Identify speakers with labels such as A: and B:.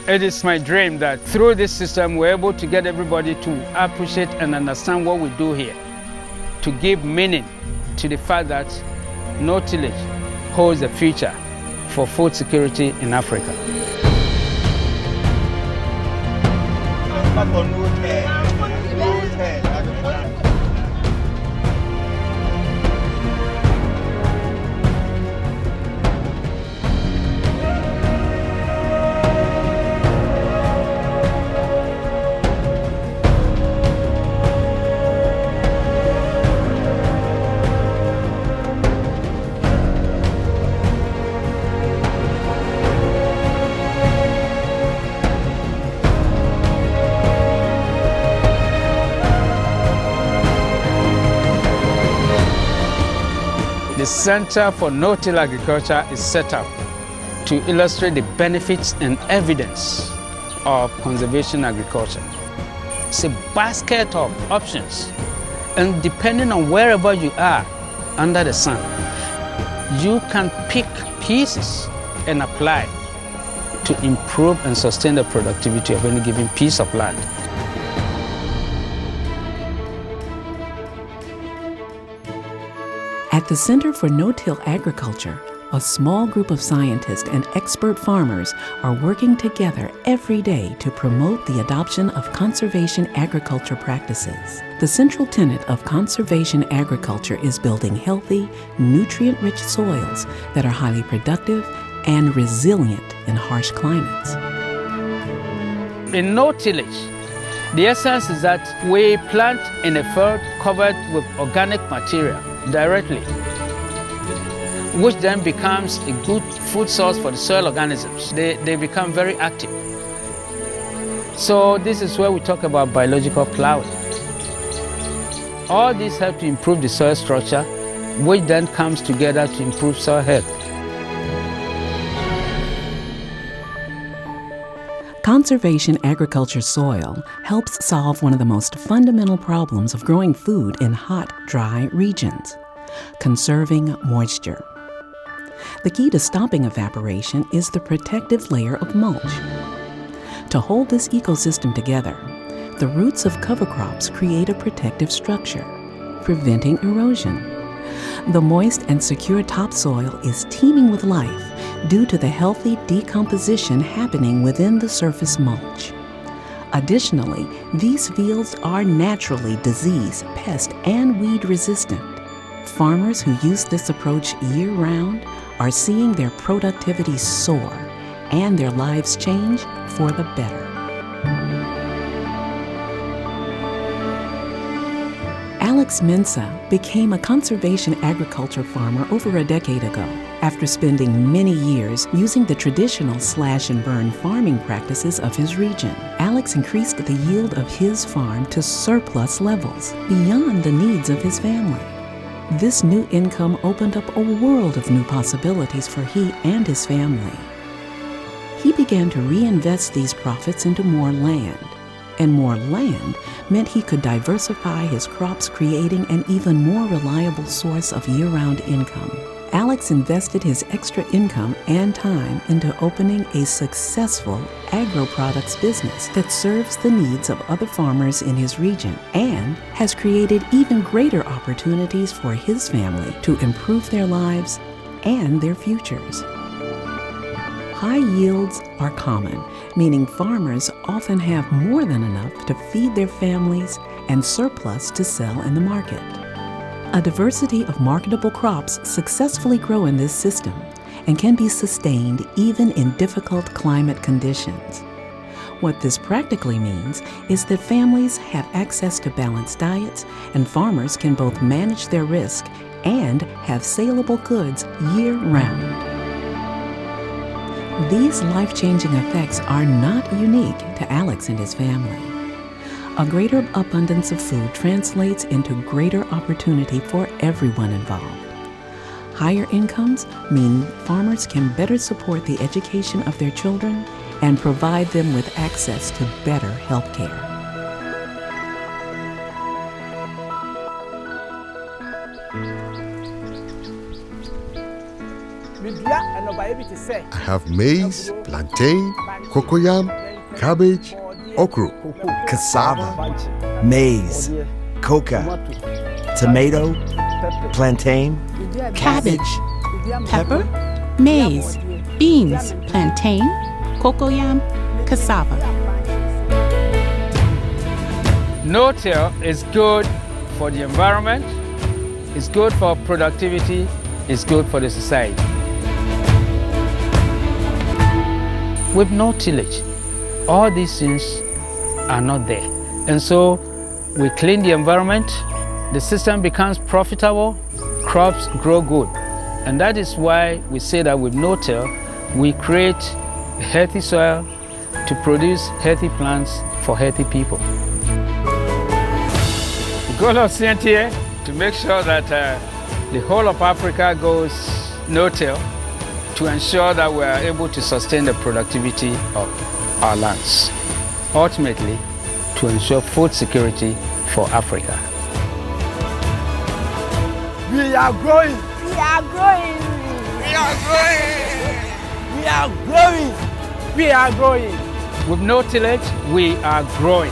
A: It is my dream that through this system, we're able to get everybody to appreciate and understand what we do here, to give meaning to the fact that no tillage holds a future for food security in Africa. The Center for No-Till Agriculture is set up to illustrate the benefits and evidence of conservation agriculture. It's a basket of options, and depending on wherever you are under the sun, you can pick pieces and apply to improve and sustain the productivity of any given piece of land.
B: At the Center for No-Till Agriculture, a small group of scientists and expert farmers are working together every day to promote the adoption of conservation agriculture practices. The central tenet of conservation agriculture is building healthy, nutrient-rich soils that are highly productive and resilient in harsh climates.
A: In no-tillage, the essence is that we plant in a field covered with organic material directly, which then becomes a good food source for the soil organisms. They become very active. So this is where we talk about biological plowing. All these help to improve the soil structure, which then comes together to improve soil health.
B: Conservation agriculture soil helps solve one of the most fundamental problems of growing food in hot, dry regions: conserving moisture. The key to stopping evaporation is the protective layer of mulch. To hold this ecosystem together, the roots of cover crops create a protective structure, preventing erosion. The moist and secure topsoil is teeming with life due to the healthy decomposition happening within the surface mulch. Additionally, these fields are naturally disease, pest, and weed resistant. Farmers who use this approach year-round are seeing their productivity soar and their lives change for the better. Alex Mensah became a conservation agriculture farmer over a decade ago after spending many years using the traditional slash-and-burn farming practices of his region. Alex increased the yield of his farm to surplus levels beyond the needs of his family. This new income opened up a world of new possibilities for he and his family. He began to reinvest these profits into more land, and more land meant he could diversify his crops, creating an even more reliable source of year-round income. Alex invested his extra income and time into opening a successful agro-products business that serves the needs of other farmers in his region and has created even greater opportunities for his family to improve their lives and their futures. High yields are common, meaning farmers often have more than enough to feed their families and surplus to sell in the market. A diversity of marketable crops successfully grow in this system and can be sustained even in difficult climate conditions. What this practically means is that families have access to balanced diets, and farmers can both manage their risk and have saleable goods year-round. These life-changing effects are not unique to Alex and his family. A greater abundance of food translates into greater opportunity for everyone involved. Higher incomes mean farmers can better support the education of their children and provide them with access to better health care.
C: Media I have maize, plantain, cocoyam, cabbage, okra,
D: cassava, maize, coca, tomato, plantain,
E: cabbage, pepper, maize, beans, plantain, cocoyam, cassava.
A: No-till is good for the environment, it's good for productivity, it's good for the society. With no tillage, all these things are not there. And so we clean the environment, the system becomes profitable, crops grow good. And that is why we say that with no-till, we create a healthy soil to produce healthy plants for healthy people. The goal of CNTA to make sure that the whole of Africa goes no-till, to ensure that we are able to sustain the productivity of our lands. Ultimately, to ensure food security for Africa.
D: We are growing.
F: We are growing.
D: We are growing. We are growing.
A: We are growing. With no tillage, we are growing.